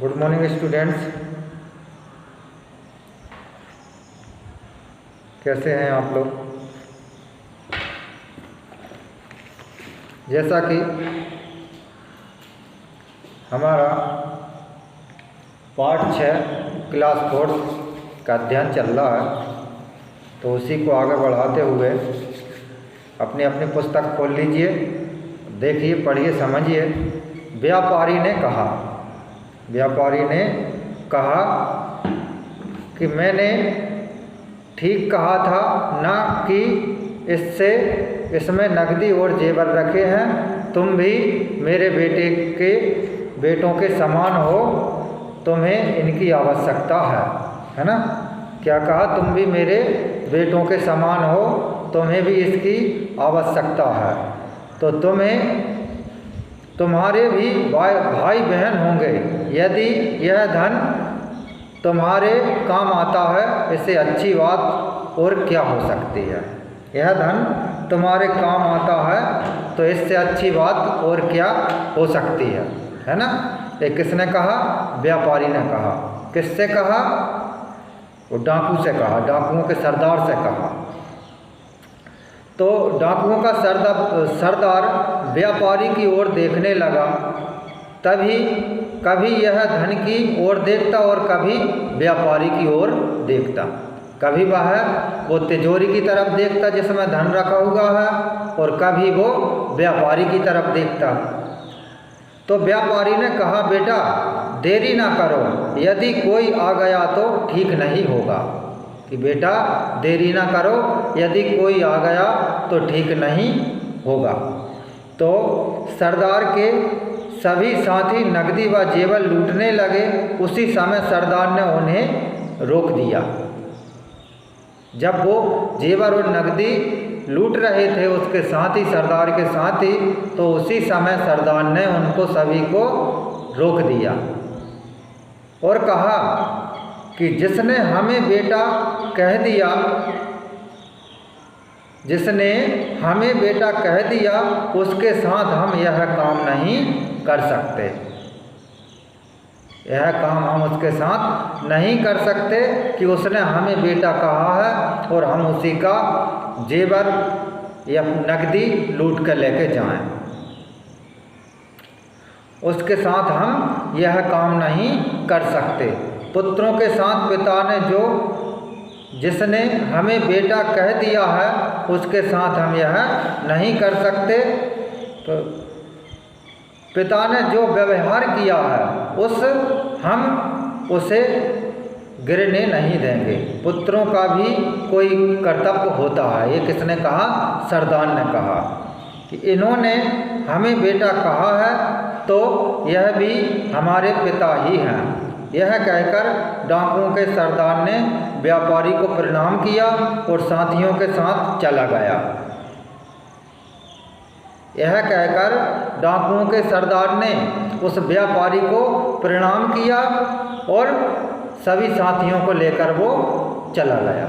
Good morning students, कैसे हैं आप लोग। जैसा कि हमारा पार्ट 6 क्लास 4 का अध्ययन चल रहा है, तो उसी को आगे बढ़ाते हुए अपनी अपनी पुस्तक खोल लीजिए, देखिए, पढ़िए, समझिए। व्यापारी ने कहा कि मैंने ठीक कहा था ना कि इसमें नकदी और जेवर रखे हैं। तुम भी मेरे बेटों के समान हो, तुम्हें इनकी आवश्यकता है ना। क्या कहा? तुम भी मेरे बेटों के समान हो, तुम्हें भी इसकी आवश्यकता है। तो तुम्हारे भी भाई बहन होंगे। यदि यह धन तुम्हारे काम आता है, इससे अच्छी बात और क्या हो सकती है। यह धन तुम्हारे काम आता है तो इससे अच्छी बात और क्या हो सकती है ना। ये किसने कहा? व्यापारी ने कहा। किससे कहा? वो डाकू से कहा, डाकुओं के सरदार से कहा। तो डाकुओं का सरदार व्यापारी की ओर देखने लगा। तभी कभी यह धन की ओर देखता और कभी व्यापारी की ओर देखता। कभी वो तिजोरी की तरफ देखता जिसमें धन रखा हुआ है, और कभी वो व्यापारी की तरफ देखता। तो व्यापारी ने कहा, बेटा देरी ना करो, यदि कोई आ गया तो ठीक नहीं होगा। कि बेटा देरी ना करो, यदि कोई आ गया तो ठीक नहीं होगा। तो सरदार के सभी साथी नकदी व जेवर लूटने लगे। उसी समय सरदार ने उन्हें रोक दिया। जब वो जेवर और नकदी लूट रहे थे उसके साथी, सरदार के साथी, तो उसी समय सरदार ने उनको सभी को रोक दिया और कहा कि जिसने हमें बेटा कह दिया उसके साथ हम यह काम नहीं कर सकते। यह काम हम उसके साथ नहीं कर सकते कि उसने हमें बेटा कहा है और हम उसी का जेवर या नकदी लूट कर लेके जाएं। उसके साथ हम यह काम नहीं कर सकते। पुत्रों के साथ पिता ने जिसने हमें बेटा कह दिया है उसके साथ हम यह नहीं कर सकते। तो पिता ने जो व्यवहार किया है हम उसे गिरने नहीं देंगे। पुत्रों का भी कोई कर्तव्य होता है। ये किसने कहा? सरदार ने कहा कि इन्होंने हमें बेटा कहा है तो यह भी हमारे पिता ही हैं। यह कहकर डाकुओं के सरदार ने व्यापारी को प्रणाम किया और साथियों के साथ चला गया। यह कहकर डाकुओं के सरदार ने उस व्यापारी को प्रणाम किया और सभी साथियों को लेकर वो चला गया।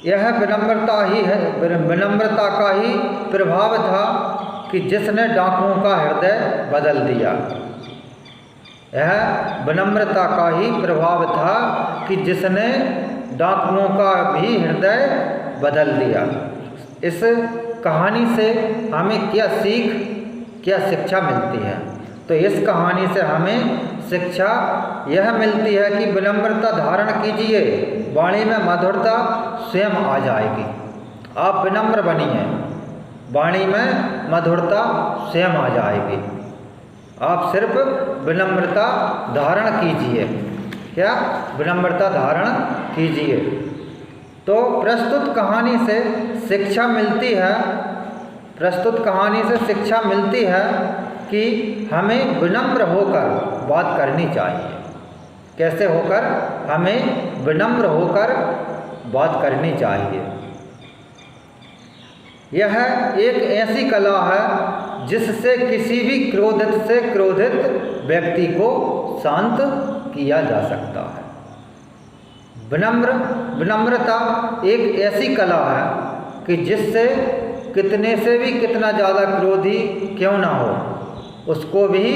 यह विनम्रता का ही प्रभाव था कि जिसने डाकुओं का हृदय बदल दिया। यह विनम्रता का ही प्रभाव था कि जिसने डाकुओं का भी हृदय बदल दिया। इस कहानी से हमें क्या शिक्षा मिलती है? तो इस कहानी से हमें शिक्षा यह मिलती है कि विनम्रता धारण कीजिए, वाणी में मधुरता स्वयं आ जाएगी। आप विनम्र बनिए, वाणी में मधुरता स्वयं आ जाएगी। आप सिर्फ विनम्रता धारण कीजिए। क्या? विनम्रता धारण कीजिए। तो प्रस्तुत कहानी से शिक्षा मिलती है कि हमें विनम्र होकर बात करनी चाहिए। कैसे होकर? हमें विनम्र होकर बात करनी चाहिए। यह एक ऐसी कला है जिससे किसी भी क्रोधित व्यक्ति को शांत किया जा सकता है। विनम्रता एक ऐसी कला है कि जिससे कितने से भी कितना ज़्यादा क्रोधी क्यों ना हो, उसको भी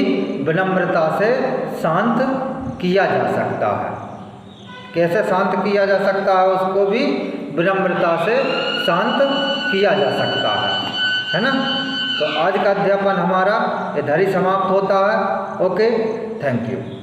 विनम्रता से शांत किया जा सकता है। कैसे शांत किया जा सकता है? उसको भी विनम्रता से शांत किया जा सकता है ना। तो आज का अध्यापन हमारा इधर ही समाप्त होता है। Okay, thank you.